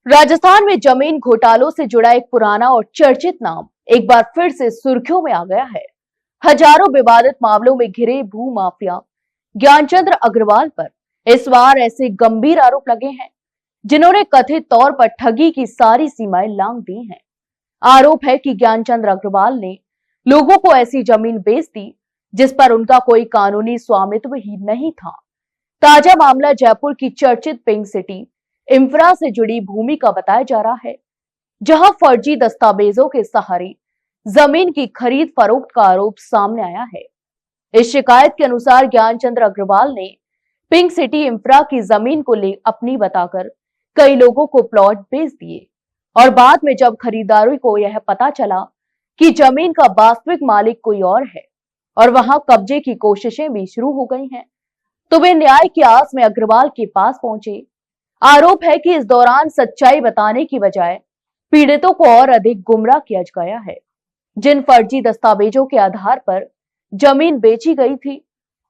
राजस्थान में जमीन घोटालों से जुड़ा एक पुराना और चर्चित नाम एक बार फिर से सुर्खियों में आ गया है। हजारों विवादित मामलों में घिरे भू माफिया ज्ञानचंद्र अग्रवाल पर इस बार ऐसे गंभीर आरोप लगे हैं जिन्होंने कथित तौर पर ठगी की सारी सीमाएं लांघ दी हैं। आरोप है कि ज्ञानचंद्र अग्रवाल ने लोगों को ऐसी जमीन बेच दी जिस पर उनका कोई कानूनी स्वामित्व ही नहीं था। ताजा मामला जयपुर की चर्चित पिंक सिटी इंफ्रा से जुड़ी भूमि का बताया जा रहा है, जहां फर्जी दस्तावेजों के सहारे जमीन की खरीद फरोख्त का आरोप सामने आया है। इस शिकायत के अनुसार ज्ञानचंद्र अग्रवाल ने पिंक सिटी इंफ्रा की जमीन को ले अपनी बताकर कई लोगों को प्लॉट बेच दिए और बाद में जब खरीदारों को यह पता चला कि जमीन का वास्तविक मालिक कोई और है और वहां कब्जे की कोशिशें भी शुरू हो गई हैं, तो वे न्याय की आस में अग्रवाल के पास पहुंचे। आरोप है कि इस दौरान सच्चाई बताने की बजाय पीड़ितों को और अधिक गुमराह किया गया है। जिन फर्जी दस्तावेजों के आधार पर जमीन बेची गई थी,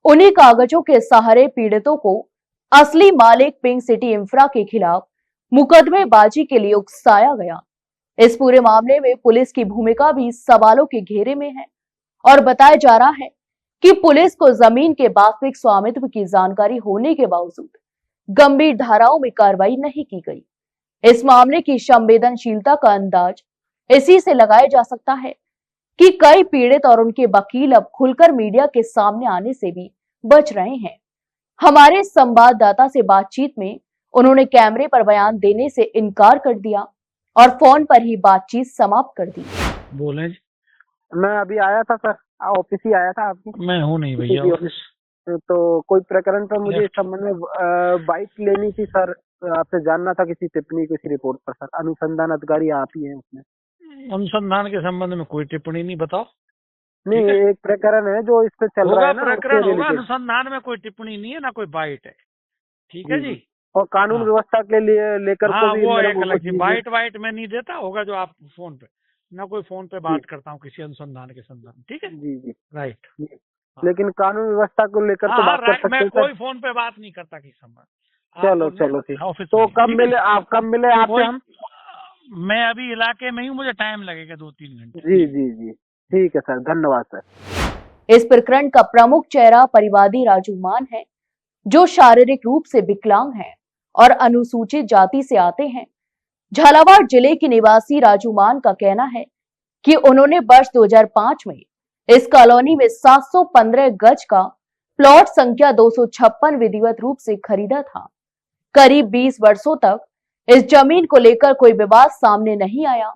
उन्हीं कागजों के सहारे पीड़ितों को असली मालिक पिंक सिटी इंफ्रा के खिलाफ मुकदमेबाजी के लिए उकसाया गया। इस पूरे मामले में पुलिस की भूमिका भी सवालों के घेरे में है और बताया जा रहा है कि पुलिस को जमीन के वास्तविक स्वामित्व की जानकारी होने के बावजूद गंभीर धाराओं में कार्रवाई नहीं की गई। इस मामले की संवेदनशीलता का अंदाज इसी से लगाया जा सकता है कि कई पीड़ित और उनके वकील अब खुलकर मीडिया के सामने आने से भी बच रहे हैं। हमारे संवाददाता से बातचीत में उन्होंने कैमरे पर बयान देने से इनकार कर दिया और फोन पर ही बातचीत समाप्त कर दी। बोले जी। मैं अभी आया था सर, ऑफिस ही आया था आपकी। मैं हूँ नहीं भैया ऑफिस। तो कोई प्रकरण पर मुझे इस संबंध में बाइट लेनी थी सर, आपसे जानना था किसी टिप्पणी किसी रिपोर्ट पर सर। अनुसंधान अधिकारी आप ही हैं उसमें। अनुसंधान के संबंध में कोई टिप्पणी नहीं, बताओ। नहीं, एक प्रकरण है जो इस पे चल रहा है ना, प्रकरण होगा। अनुसंधान में कोई टिप्पणी नहीं है, ना कोई बाइट है। ठीक है जी। और कानून व्यवस्था के लिए लेकर हाँ, वो एक अलग चीज। बाइट वाइट में नहीं देता होगा जो आप फोन पे, ना कोई फोन पे बात करता हूँ किसी अनुसंधान के संदर्भ में। ठीक है जी जी, राइट। लेकिन कानून व्यवस्था को लेकर तो बात कर सकते हैं। मैं कोई फोन पे बात नहीं करता किसी संबंध। चलो चलो ठीक। ऑफिस तो कब मिले आपसे हम? मैं अभी इलाके में ही हूँ, मुझे टाइम लगेगा 2-3 घंटे। जी जी जी, ठीक है सर, धन्यवाद सर। इस प्रकरण का प्रमुख चेहरा परिवादी राजू मान है, जो शारीरिक रूप से विकलांग हैं और अनुसूचित जाति से आते हैं। झालावाड़ जिले के निवासी राजू मान का कहना है कि उन्होंने वर्ष 2005 में इस कॉलोनी में 715 गज का प्लॉट संख्या 256 विधिवत रूप से खरीदा था। करीब 20 वर्षों तक इस जमीन को लेकर कोई विवाद सामने नहीं आया,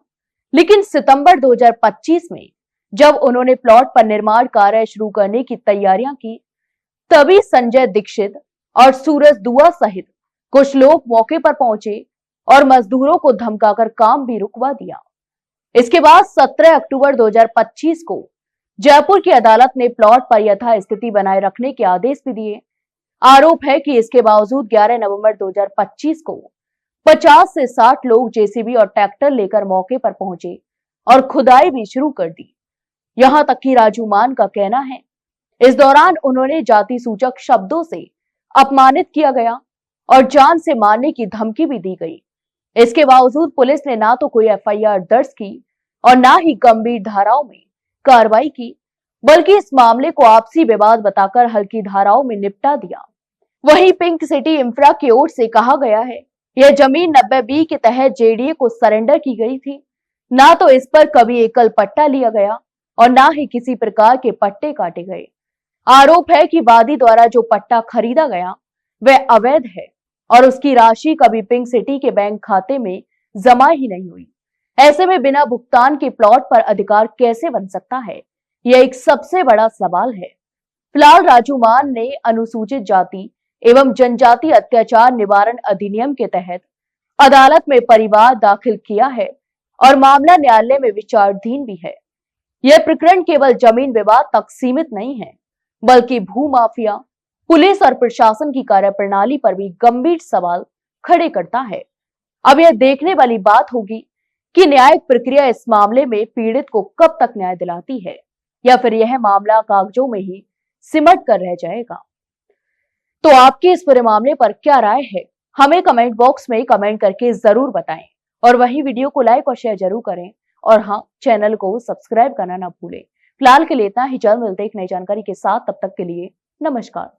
लेकिन सितंबर 2025 में जब उन्होंने प्लॉट पर निर्माण कार्य शुरू करने की तैयारियां की, तभी संजय दीक्षित और सूरज दुआ सहित कुछ लोग मौके पर पहुंचे और मजदूरों को धमकाकर काम भी रुकवा दिया। इसके बाद 17 अक्टूबर 2025 को जयपुर की अदालत ने प्लॉट पर यथास्थिति बनाए रखने के आदेश भी दिए। आरोप है कि इसके बावजूद 11 नवंबर 2025 को 50 से 60 लोग जेसीबी और ट्रैक्टर लेकर मौके पर पहुंचे और खुदाई भी शुरू कर दी। यहां तक कि राजू मान का कहना है इस दौरान उन्होंने जाति सूचक शब्दों से अपमानित किया गया और जान से मारने की धमकी भी दी गई। इसके बावजूद पुलिस ने ना तो कोई एफआईआर दर्ज की और ना ही गंभीर धाराओं में कार्रवाई की, बल्कि इस मामले को आपसी विवाद बताकर हल्की धाराओं में निपटा दिया। वहीं पिंक सिटी इंफ्रा की ओर से कहा गया है यह जमीन 90B के तहत जेडीए को सरेंडर की गई थी। ना तो इस पर कभी एकल पट्टा लिया गया और ना ही किसी प्रकार के पट्टे काटे गए। आरोप है कि वादी द्वारा जो पट्टा खरीदा गया वह अवैध है और उसकी राशि कभी पिंक सिटी के बैंक खाते में जमा ही नहीं हुई। ऐसे में बिना भुगतान के प्लॉट पर अधिकार कैसे बन सकता है, यह एक सबसे बड़ा सवाल है। फिलहाल राजू मान ने अनुसूचित जाति एवं जनजाति अत्याचार निवारण अधिनियम के तहत अदालत में परिवार दाखिल किया है और मामला न्यायालय में विचाराधीन भी है। यह प्रकरण केवल जमीन विवाद तक सीमित नहीं है, बल्कि भू माफिया, पुलिस और प्रशासन की कार्यप्रणाली पर भी गंभीर सवाल खड़े करता है। अब यह देखने वाली बात होगी कि न्यायिक प्रक्रिया इस मामले में पीड़ित को कब तक न्याय दिलाती है या फिर यह मामला कागजों में ही सिमट कर रह जाएगा। तो आपकी इस पूरे मामले पर क्या राय है, हमें कमेंट बॉक्स में कमेंट करके जरूर बताएं और वहीं वीडियो को लाइक और शेयर जरूर करें और हाँ, चैनल को सब्सक्राइब करना ना भूलें। फिलहाल के लिए इतना ही, जल्द मिलते एक नई जानकारी के साथ, तब तक के लिए नमस्कार।